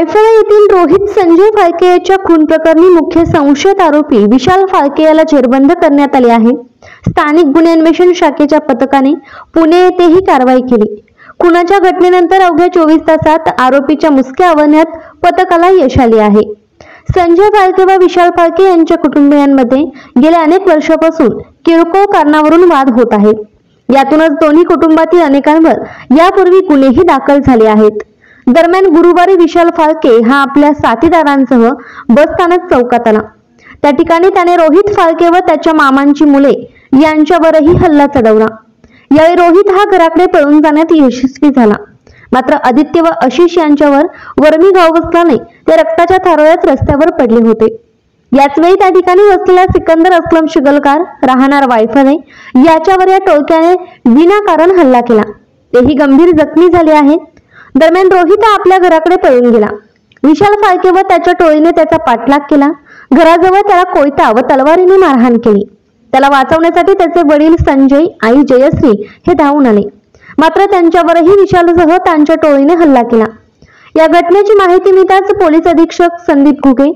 वायफळ येथील रोहित संजय फाळके याच्या खून प्रकरणी मुख्य संशयित आरोपी विशाल फाळके याला जेरबंद करण्यात आले आहे। स्थानिक गुन्हे अन्वेषण शाखेच्या पथकाने पुणे येथे ही कारवाई केली। खुनाच्या घटनेनंतर अवघ्या 24 तासात आरोपीच्या मुसक्या आवळण्यात पथकाला यश आले आहे। संजय फाळके व विशाल फाळके यांच्या कुटुंबियांमध्ये गेल्या अनेक वर्षापासून किरकोळ कारणावरून वाद होत आहेत। यातूनच दोन्ही कुटुंबातील अनेकांवर यापूर्वी गुन्हेही दाखल झाले आहेत। दरम्यान गुरुवारी विशाल फाळके हा आपल्या साथीदारांसह बसस्थानक चौकात आला। त्या ठिकाणी त्याने रोहित फाळके व त्याच्या मामांची मुले यांच्यावरही हल्ला चढवला। यावेळी रोहित हा घराकडे पळून जाण्यात यशस्वी झाला, मात्र आदित्य व आशिष यांच्यावर वर्मी घाव बसल्याने ते रक्ताच्या थारोळ्यात रस्त्यावर पडले होते। याच वेळी त्या ठिकाणी बसलेला सिकंदर असलम शिगलकार राहणार वायफळे याच्यावर या टोळक्याने विनाकारण हल्ला केला। तेही गंभीर जखमी झाले आहेत। दरम्यान रोहित आपल्या घराकडे पळून गेला। विशाल फाळके व त्याच्या टोळीने त्याचा पाठलाग केला। घराजवळ त्याला कोयता व तलवारीने मारहाण केली। त्याला वाचवण्यासाठी त्याचे वडील संजय, आई जयश्री हे धावून आले, मात्र त्यांच्यावरही विशालसह त्यांच्या टोळीने हल्ला केला। या घटनेची माहिती मिळताच पोलीस अधीक्षक संदीप घुगे,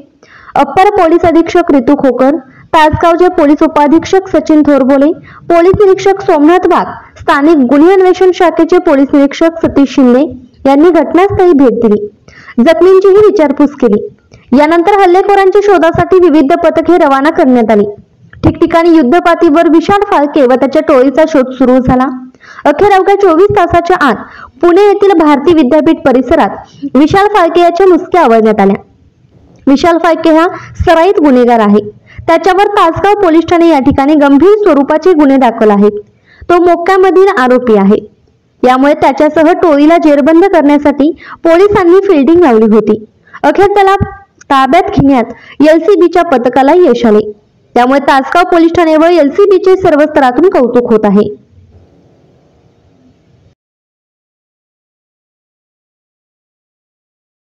अप्पर पोलीस अधीक्षक रितू खोकर, तासगावचे पोलीस उपाधीक्षक सचिन थोरबोले, पोलीस निरीक्षक सोमनाथ वाघ, स्थानिक गुन्हे अन्वेषण शाखेचे पोलीस निरीक्षक सतीश शिंदे यांनी घटनास्थळी भेट दिली, जखमींचीही विचारपूस केली। यानंतर हल्लेखोरांच्या शोधासाठी विविध पथके रवाना करण्यात आली। ठिकठिकाणी युद्धपातळीवर विशाल फाळके व त्याच्या टोळीचा शोध सुरू झाला। अखेर अवघ्या 24 तासाच्या आत पुणे येथील भारती विद्यापीठ परिसरात विशाल फाळके याच्या मुसक्या आवळण्यात आल्या। विशाल फाळके हा सराईत गुन्हेगार आहे। त्याच्यावर तासगाव पोलीस ठाणे या ठिकाणी गंभीर स्वरूपाचे गुन्हे दाखल आहेत। तो मोक्यामधील आरोपी आहे। यामुळे त्याच्यासह टोळीला जेरबंद करण्यासाठी पोलिसांनी फिल्डिंग लावली होती। अखेर त्याला ताब्यात घेण्यात LCBच्या पथकाला यश आले। त्यामुळे तासगाव पोलीस ठाणे व LCBचे सर्व स्तरातून कौतुक होत आहे।